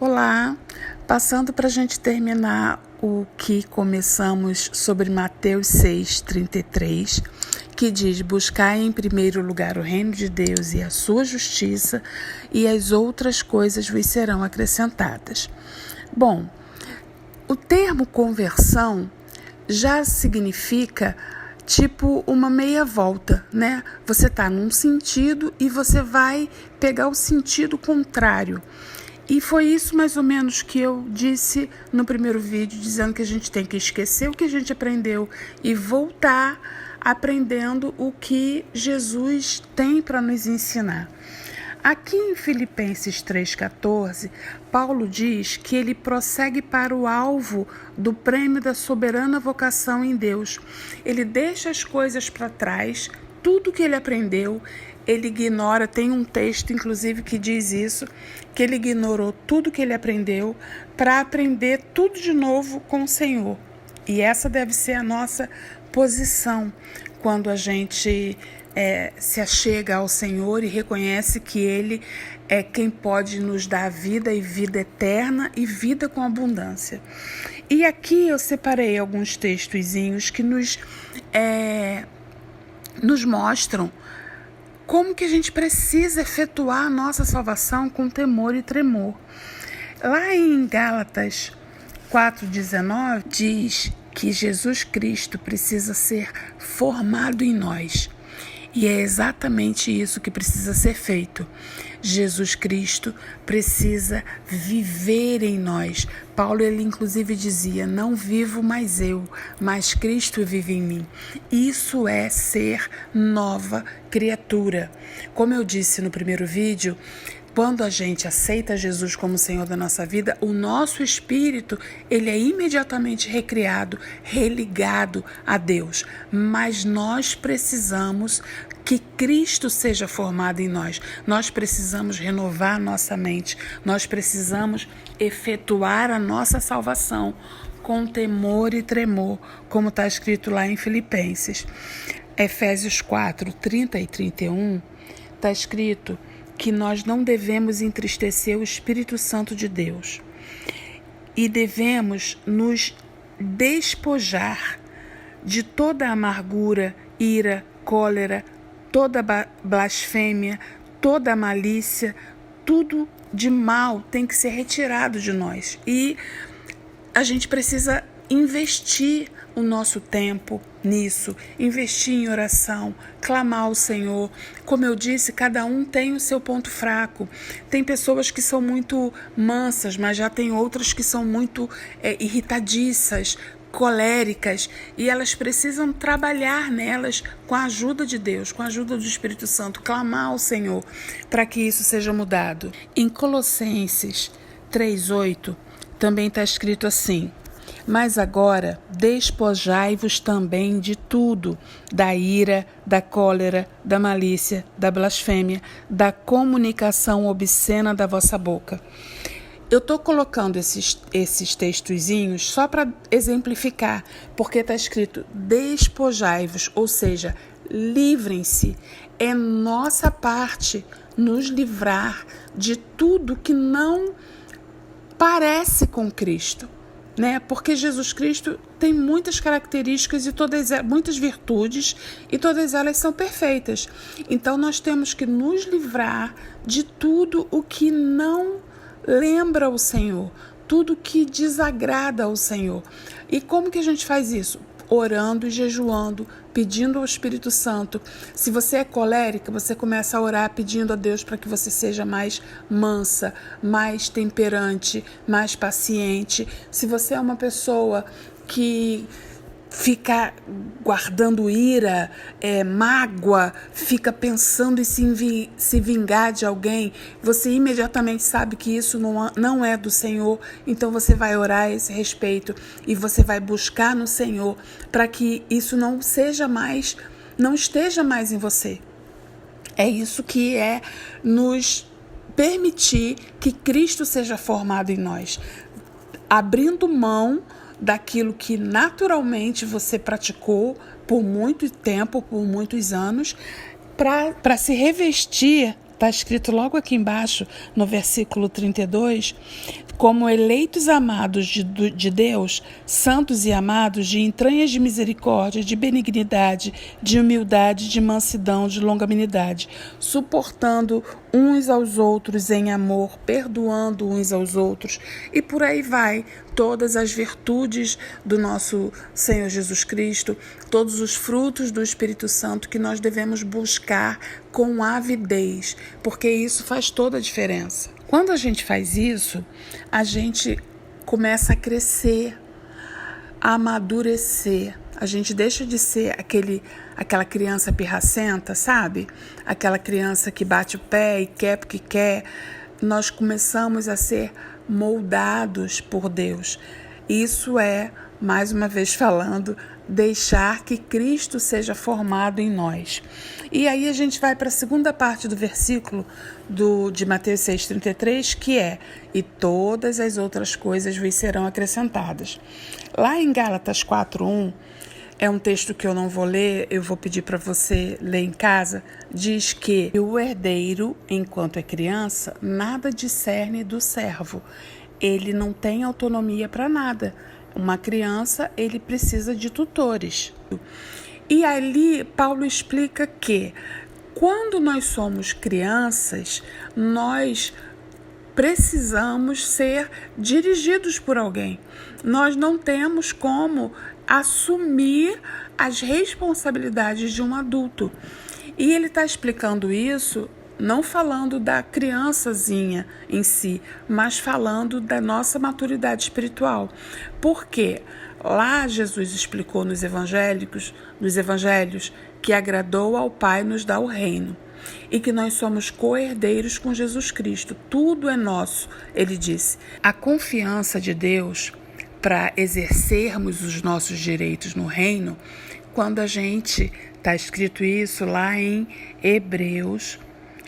Olá, passando para a gente terminar o que começamos sobre Mateus 6,33, que diz: buscai em primeiro lugar o reino de Deus e a sua justiça, e as outras coisas vos serão acrescentadas. Bom, o termo conversão já significa tipo uma meia volta, né? Você está num sentido e você vai pegar o sentido contrário. E foi isso mais ou menos que eu disse no primeiro vídeo, dizendo que a gente tem que esquecer o que a gente aprendeu e voltar aprendendo o que Jesus tem para nos ensinar. Aqui em Filipenses 3,14, Paulo diz que ele prossegue para o alvo do prêmio da soberana vocação em Deus. Ele deixa as coisas para trás, tudo que ele aprendeu, ele ignora. Tem um texto, inclusive, que diz isso, que ele ignorou tudo que ele aprendeu para aprender tudo de novo com o Senhor. E essa deve ser a nossa posição quando a gente se achega ao Senhor e reconhece que Ele é quem pode nos dar vida e vida eterna e vida com abundância. E aqui eu separei alguns textozinhos que nos mostram como que a gente precisa efetuar a nossa salvação com temor e tremor. Lá em Gálatas 4,19 diz que Jesus Cristo precisa ser formado em nós. E é exatamente isso que precisa ser feito. Jesus Cristo precisa viver em nós. Paulo, ele inclusive dizia: não vivo mais eu, mas Cristo vive em mim. Isso é ser nova criatura. Como eu disse no primeiro vídeo, quando a gente aceita Jesus como Senhor da nossa vida, o nosso espírito, ele é imediatamente recriado, religado a Deus. Mas nós precisamos que Cristo seja formado em nós. Nós precisamos renovar nossa mente. Nós precisamos efetuar a nossa salvação com temor e tremor, como está escrito lá em Filipenses. Efésios 4, 30 e 31, está escrito que nós não devemos entristecer o Espírito Santo de Deus e devemos nos despojar de toda amargura, ira, cólera, toda blasfêmia, toda malícia, tudo de mal tem que ser retirado de nós. E a gente precisa investir o nosso tempo nisso, investir em oração, clamar ao Senhor. Como eu disse, cada um tem o seu ponto fraco. Tem pessoas que são muito mansas, mas já tem outras que são muito irritadiças, coléricas, e elas precisam trabalhar nelas com a ajuda de Deus, com a ajuda do Espírito Santo, clamar ao Senhor para que isso seja mudado. Em Colossenses 3,8 também está escrito assim: mas agora despojai-vos também de tudo, da ira, da cólera, da malícia, da blasfêmia, da comunicação obscena da vossa boca. Eu estou colocando esses textozinhos só para exemplificar, porque está escrito despojai-vos, ou seja, livrem-se. É nossa parte nos livrar de tudo que não parece com Cristo. Né? Porque Jesus Cristo tem muitas características e muitas virtudes, e todas elas são perfeitas. Então nós temos que nos livrar de tudo o que não lembra o Senhor, tudo que desagrada ao Senhor. E como que a gente faz isso? Orando e jejuando, pedindo ao Espírito Santo. Se você é colérica, você começa a orar pedindo a Deus para que você seja mais mansa, mais temperante, mais paciente. Se você é uma pessoa que fica guardando ira, mágoa, fica pensando em se vingar de alguém, você imediatamente sabe que isso não é do Senhor. Então você vai orar a esse respeito e você vai buscar no Senhor para que isso não esteja mais em você. É isso que é nos permitir que Cristo seja formado em nós, abrindo mão daquilo que naturalmente você praticou por muito tempo, por muitos anos, para se revestir está escrito logo aqui embaixo, no versículo 32, como eleitos amados de Deus, santos e amados, de entranhas de misericórdia, de benignidade, de humildade, de mansidão, de longanimidade, suportando uns aos outros em amor, perdoando uns aos outros, e por aí vai, todas as virtudes do nosso Senhor Jesus Cristo, todos os frutos do Espírito Santo que nós devemos buscar com avidez, porque isso faz toda a diferença. Quando a gente faz isso, a gente começa a crescer, a amadurecer. A gente deixa de ser aquela criança pirracenta, sabe? Aquela criança que bate o pé e quer porque quer. Nós começamos a ser moldados por Deus. Isso é, mais uma vez falando, deixar que Cristo seja formado em nós. E aí a gente vai para a segunda parte do versículo de Mateus 6,33, que é: e todas as outras coisas vos serão acrescentadas. Lá em Gálatas 4:1, é um texto que eu não vou ler, eu vou pedir para você ler em casa, diz que o herdeiro, enquanto é criança, nada discerne do servo. Ele não tem autonomia para nada. Uma criança, ele precisa de tutores. E ali, Paulo explica que quando nós somos crianças, nós precisamos ser dirigidos por alguém. Nós não temos como assumir as responsabilidades de um adulto. E ele está explicando isso não falando da criançazinha em si, mas falando da nossa maturidade espiritual. Porque lá Jesus explicou nos evangelhos, que agradou ao Pai nos dar o reino e que nós somos co-herdeiros com Jesus Cristo. Tudo é nosso, ele disse. A confiança de Deus para exercermos os nossos direitos no reino, quando a gente, está escrito isso lá em Hebreus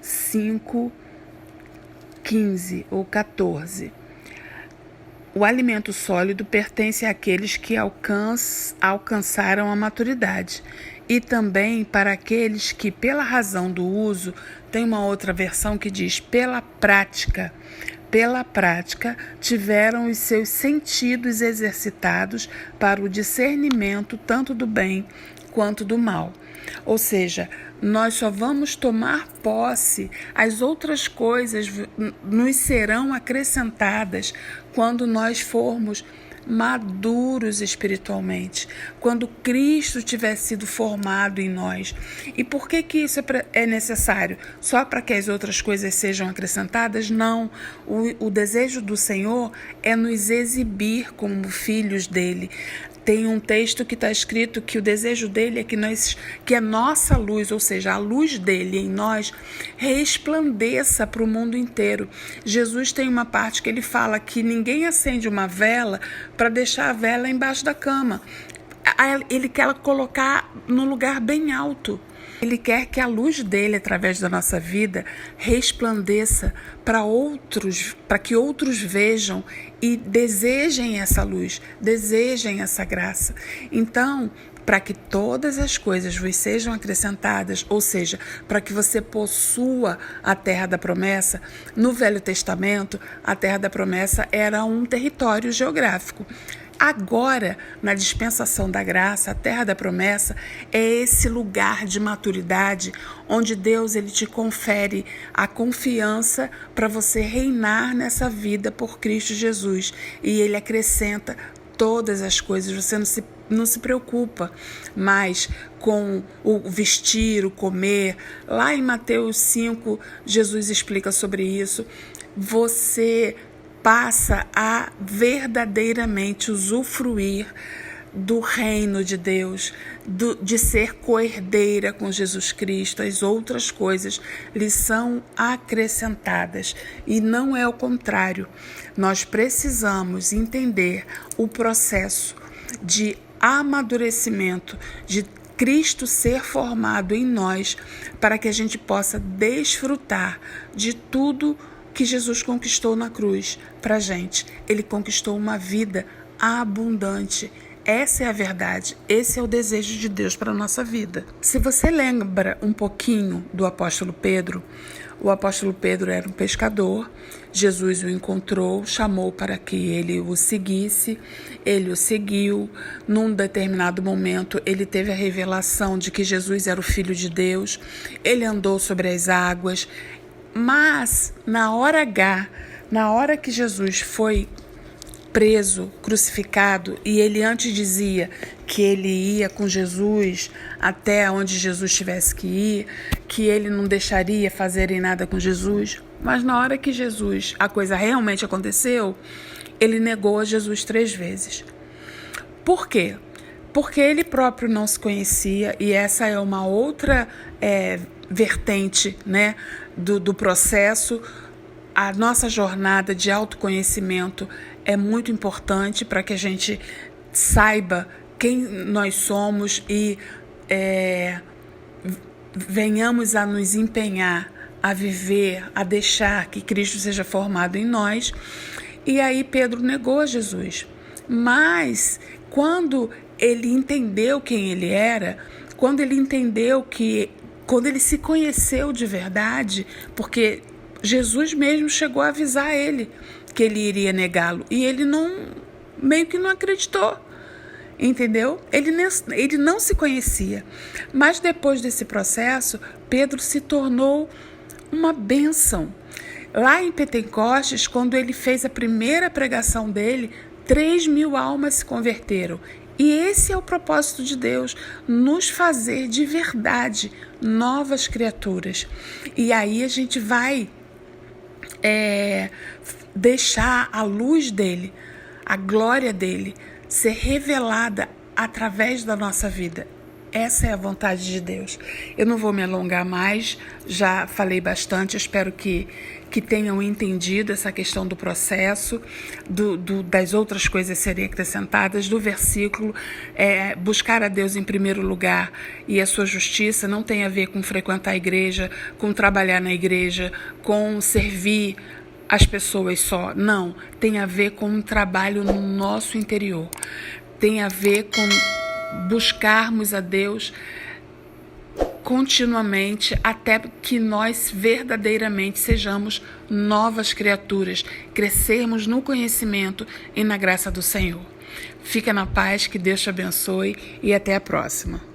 5:15 ou 14. O alimento sólido pertence àqueles que alcançaram a maturidade e também para aqueles que, pela razão do uso, tem uma outra versão que diz pela prática, tiveram os seus sentidos exercitados para o discernimento tanto do bem quanto do mal. Ou seja, nós só vamos tomar posse, as outras coisas nos serão acrescentadas quando nós formos maduros espiritualmente, quando Cristo tiver sido formado em nós. E por que isso é necessário? Só para que as outras coisas sejam acrescentadas? Não. O desejo do Senhor é nos exibir como filhos dele. Tem um texto que está escrito que o desejo dele é que a nossa luz, ou seja, a luz dele em nós, resplandeça para o mundo inteiro. Jesus tem uma parte que ele fala que ninguém acende uma vela para deixar a vela embaixo da cama. Ele quer colocar num lugar bem alto. Ele quer que a luz dele, através da nossa vida, resplandeça para que outros vejam e desejem essa luz, desejem essa graça. Então, para que todas as coisas vos sejam acrescentadas, ou seja, para que você possua a terra da promessa, no Velho Testamento, a terra da promessa era um território geográfico. Agora, na dispensação da graça, a terra da promessa é esse lugar de maturidade onde Deus ele te confere a confiança para você reinar nessa vida por Cristo Jesus. E ele acrescenta todas as coisas, você não se preocupa mais com o vestir, o comer. Lá em Mateus 5, Jesus explica sobre isso. Você passa a verdadeiramente usufruir do reino de Deus, de ser co-herdeira com Jesus Cristo. As outras coisas lhe são acrescentadas e não é o contrário. Nós precisamos entender o processo de amadurecimento, de Cristo ser formado em nós para que a gente possa desfrutar de tudo que Jesus conquistou na cruz para a gente. Ele conquistou uma vida abundante. Essa é a verdade, esse é o desejo de Deus para a nossa vida. Se você lembra um pouquinho do apóstolo Pedro, O apóstolo Pedro era um pescador. Jesus o encontrou, chamou para que ele o seguisse. Ele o seguiu. Num determinado momento, ele teve a revelação de que Jesus era o Filho de Deus. Ele andou sobre as águas. Mas, na hora H, na hora que Jesus foi preso, crucificado, e ele antes dizia que ele ia com Jesus até onde Jesus tivesse que ir, que ele não deixaria fazerem nada com Jesus, mas na hora que a coisa realmente aconteceu, ele negou a Jesus 3 vezes. Por quê? Porque ele próprio não se conhecia, e essa é uma outra vertente, né, do processo. A nossa jornada de autoconhecimento é muito importante para que a gente saiba quem nós somos e venhamos a nos empenhar, a viver, a deixar que Cristo seja formado em nós. E aí Pedro negou a Jesus. Mas quando ele entendeu quem ele era, quando ele entendeu quando ele se conheceu de verdade, porque Jesus mesmo chegou a avisar ele que ele iria negá-lo, e ele meio que não acreditou, entendeu? Ele não se conhecia, mas depois desse processo, Pedro se tornou uma bênção. Lá em Pentecostes, quando ele fez a primeira pregação dele, 3.000 almas se converteram. E esse é o propósito de Deus, nos fazer de verdade novas criaturas. E aí a gente vai deixar a luz dele, a glória dele, ser revelada através da nossa vida. Essa é a vontade de Deus. Eu não vou me alongar mais, já falei bastante, espero que tenham entendido essa questão do processo, das outras coisas serem acrescentadas, do versículo. Buscar a Deus em primeiro lugar e a sua justiça não tem a ver com frequentar a igreja, com trabalhar na igreja, com servir as pessoas só. Não, tem a ver com um trabalho no nosso interior. Tem a ver com buscarmos a Deus continuamente até que nós verdadeiramente sejamos novas criaturas, crescermos no conhecimento e na graça do Senhor. Fica na paz, que Deus te abençoe e até a próxima.